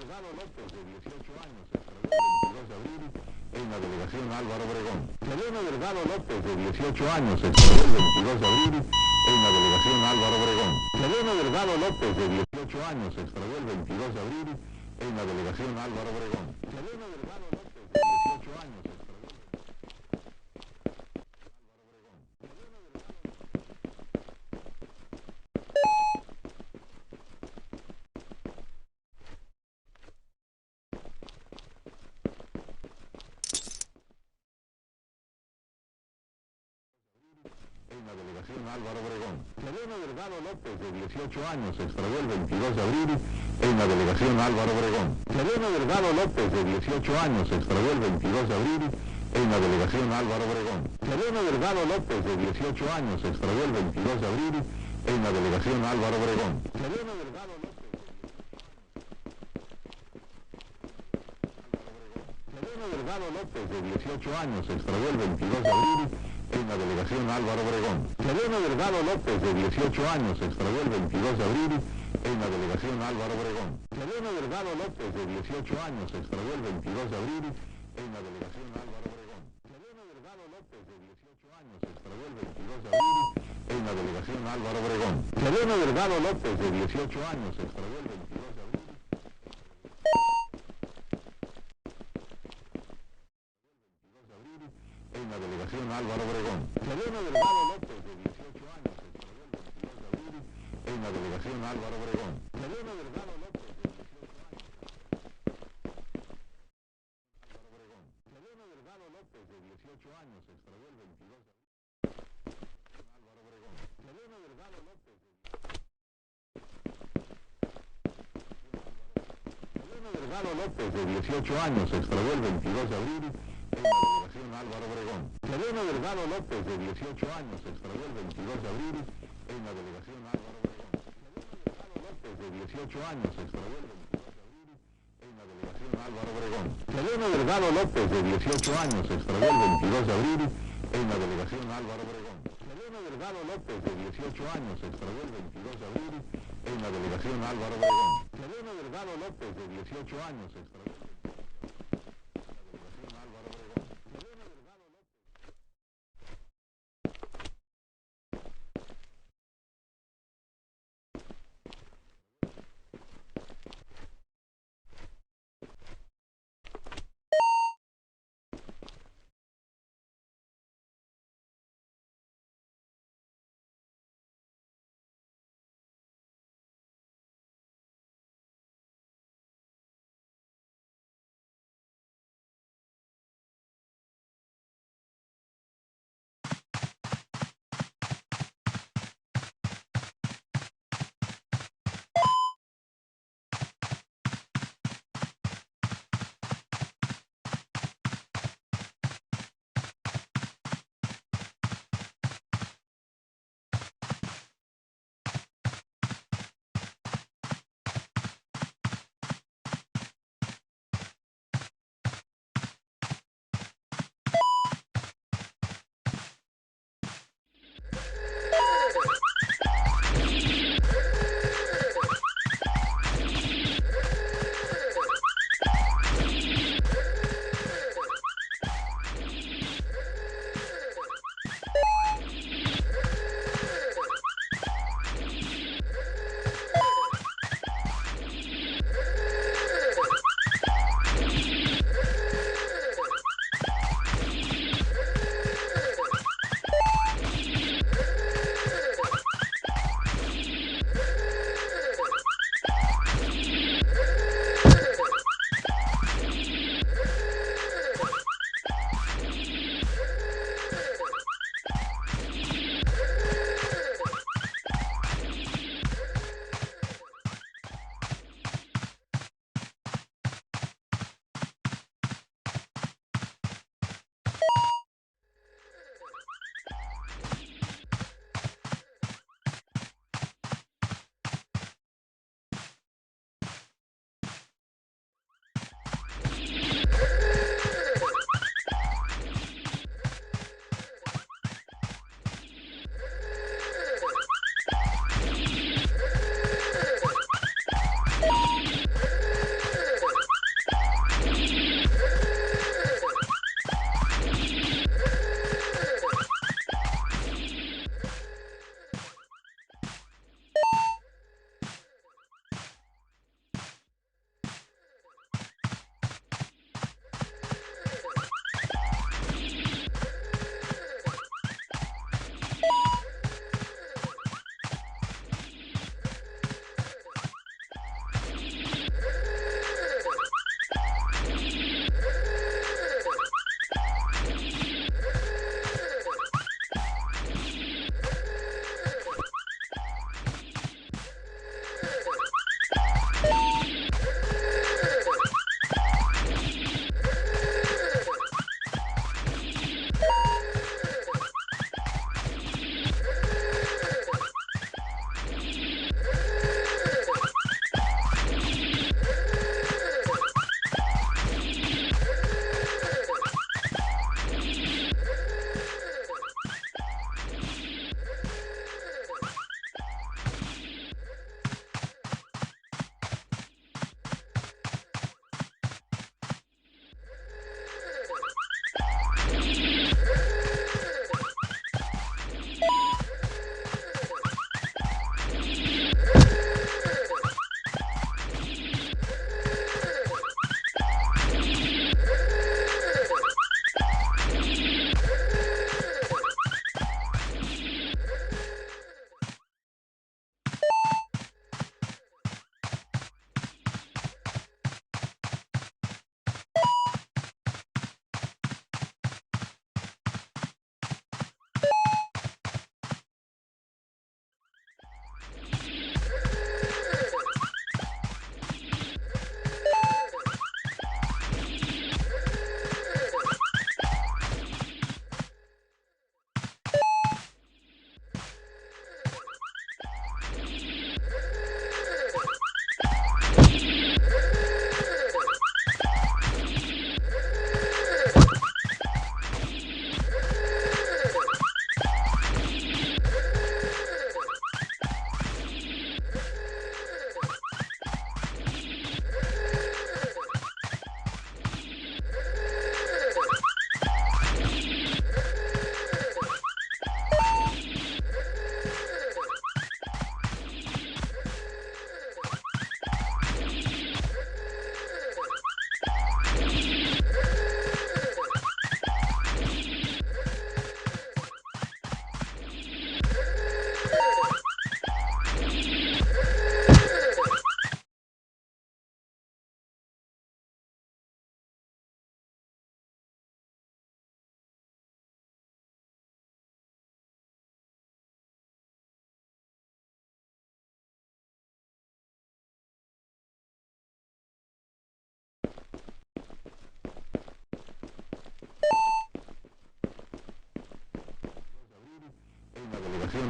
Delgado López, de 18 años, se extravió el 22 de abril en la delegación Álvaro Obregón. Mariano Delgado López, de 18 años, se extravió el 22 de abril en la delegación Álvaro Obregón. Mariano Delgado López, de 18 años, se extravió el 22 de abril en la delegación Álvaro Obregón. Mariano Delgado López, de 18 años, se extravió el 22 de abril en la delegación Álvaro Obregón. Mariano Delgado López, de 18 años, se extravió el 22 de abril en la delegación Álvaro Obregón. Mariano Delgado López, Mariano Delgado López, de 18 años, se extravió el 22 de abril en la delegación Álvaro Obregón. Mariano Delgado López, de 18 años, se extravió el 22 de abril en la delegación Álvaro Obregón. Mariano Delgado López, de 18 años, se extravió el 22 de abril en la delegación Álvaro Obregón. Mariano Delgado López, de 18 años, se extravió el 22 de abril en la delegación Álvaro Obregón. Mariano Delgado López, de 18 años, se extravió el 22 de abril en la delegación Álvaro Obregón. Mariano Delgado López, de 18 años, se extravió el 22 de abril en la delegación Álvaro Obregón. Mariano Delgado López, de 18 años, Mariano Delgado López, de 18 años, se extravió el 22 de abril Álvaro Obregón. Mariano Delgado López, Mariano Delgado López, de 18 años, se extravió el 22 de abril en la delegación Álvaro Obregón. Mariano Delgado López, de 18 años, se extravió el 22 de abril en la delegación Álvaro Obregón. Mariano Delgado López, de 18 años, se extravió el 22 de abril en la delegación Álvaro Obregón. Mariano Delgado López, de 18 años, se extravió el 22 de abril en la delegación Álvaro Obregón. Mariano Delgado López, de 18 años, se extravió el 22 de abril en la delegación Álvaro Obregón. Mariano Delgado López, de 18 años, se extravió el 22 de abril en la delegación Álvaro Obregón. Mariano Delgado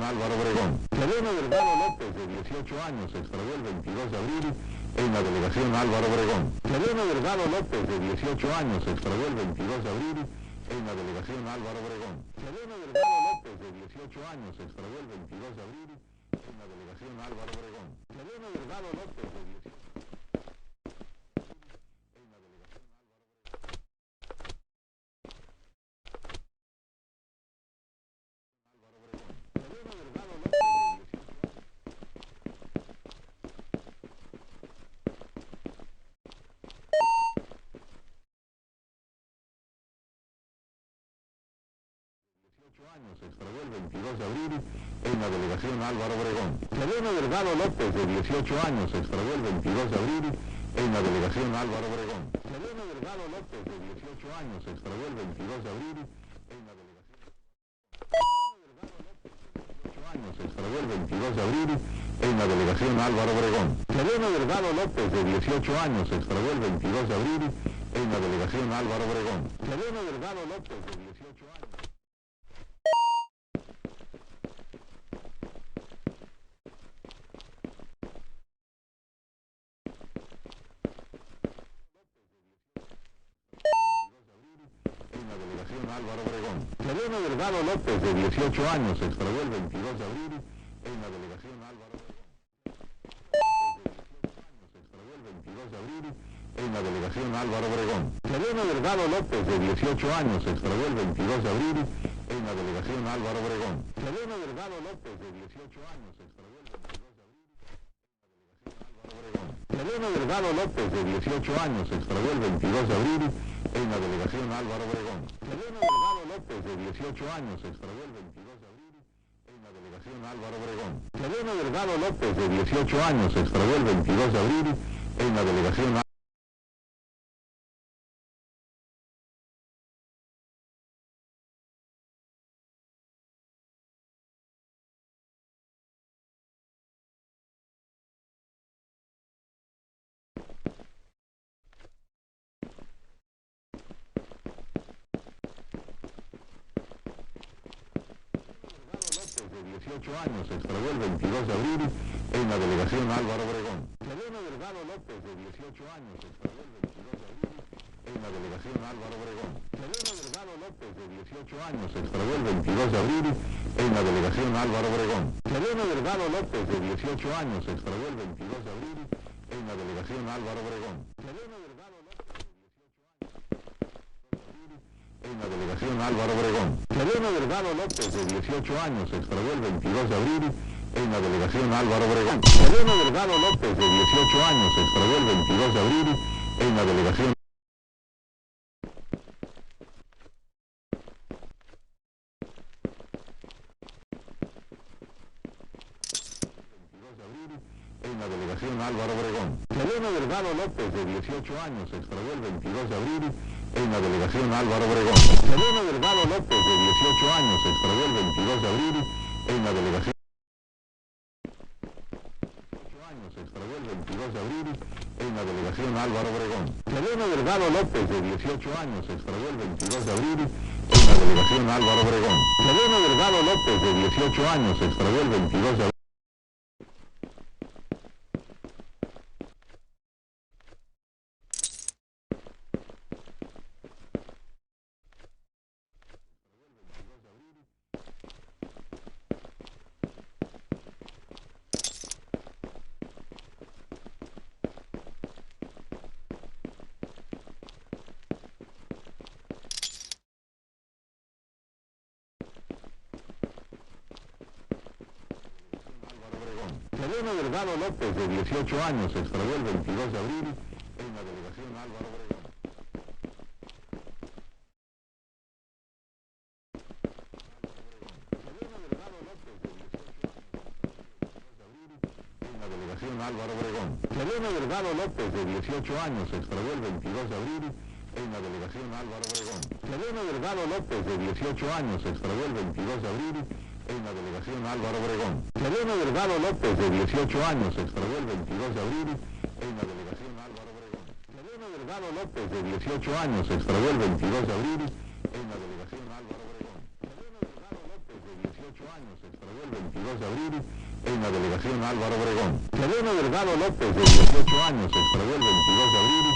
Álvaro Obregón. Mariano Delgado López, de 18 años, se extravió el 22 de abril en la delegación Álvaro Obregón. Mariano Delgado López, de 18 años, se extravió el 22 de abril en la delegación Álvaro Obregón. Mariano Delgado López, de 18 años, se extravió el 22 de abril en la delegación Álvaro Obregón. Mariano Delgado López, de 18 años, se extravió el 22 de abril en la delegación Álvaro Obregón. Mariano Delgado López, de 18 años, se extravió el 22 de abril en la delegación Álvaro Obregón. Mariano Delgado López, de 18 años, se extravió el 22 de abril en la delegación. Se extravió el 22 de abril en la delegación Álvaro Obregón. Mariano Delgado López, de 18 años, se extravió el 22 de abril en la delegación Álvaro Obregón. Mariano Delgado López, de 18 años. Álvaro Obregón. Mariano Delgado López, de 18 años, se extravió el 22 de abril en la delegación Álvaro Obregón. Se extravió el 22 de abril en la delegación Álvaro Obregón. Mariano Delgado López, de 18 años, se extravió el 22 de abril en la delegación Álvaro Obregón. Mariano Delgado López, de 18 años, se extravió el 22 de abril en la delegación Álvaro Obregón. Mariano Delgado López, de 18 años, se extravió el 22 de abril en la delegación Álvaro Obregón. Mariano Delgado López, de 18 años, se extravió el 22 de abril en la delegación Álvaro Obregón. Mariano Delgado López, de 18 años, se extravió el 22 de abril en la delegación Álvaro Obregón. De 18 años, se extravió el 22 de abril en la delegación Álvaro Obregón. Mariano Delgado López, de 18 años, se extravió el 22 de abril en la delegación Álvaro Obregón. Mariano Delgado López, de 18 años, se extravió el 22 de abril en la delegación Álvaro Obregón. Mariano Delgado López, de 18 años, se extravió el 22 de abril en la delegación Álvaro Obregón. Mariano Delgado López, de 18 años, en la delegación Álvaro Obregón. Mariano Delgado López, de 18 años, se extravió el 22 de abril en la delegación Álvaro Obregón. Mariano Delgado López, de 18 años, se extravió el 22 de abril en la delegación. En la delegación Álvaro Obregón. Mariano Delgado López, de 18 años, se extravió el 22 de abril en la delegación Álvaro Obregón. Mariano Delgado López, de 18 años, se extravió el 22 de abril en la delegación. Se extravió el 22 de abril en la delegación Álvaro Obregón. Mariano Delgado López, de 18 años, se extravió el 22 de abril en la delegación Álvaro Obregón. Mariano Delgado López, de 18 años, se extravió el 22 de abril. Mariano Delgado López, de 18 años, se extravió el 22 de abril en la delegación Álvaro Obregón. Mariano Delgado López, de 18 años, en la delegación Álvaro Obregón. Mariano Delgado López, de 18 años, se extravió el 22 de abril en la delegación Álvaro Obregón. Mariano Delgado López, de 18 años, se extravió el 22 de abril en la delegación Álvaro Obregón. Mariano Delgado López, de 18 años, se extravió el 22 de abril en la delegación Álvaro Obregón. Mariano Delgado López, de 18 años, se extravió el 22 de abril en la delegación Álvaro Obregón. Mariano Delgado López, de 18 años, se extravió el 22 22 de abril en la delegación Álvaro Obregón. Sereno Delgado López, de 18 años, se extravió el 22 de abril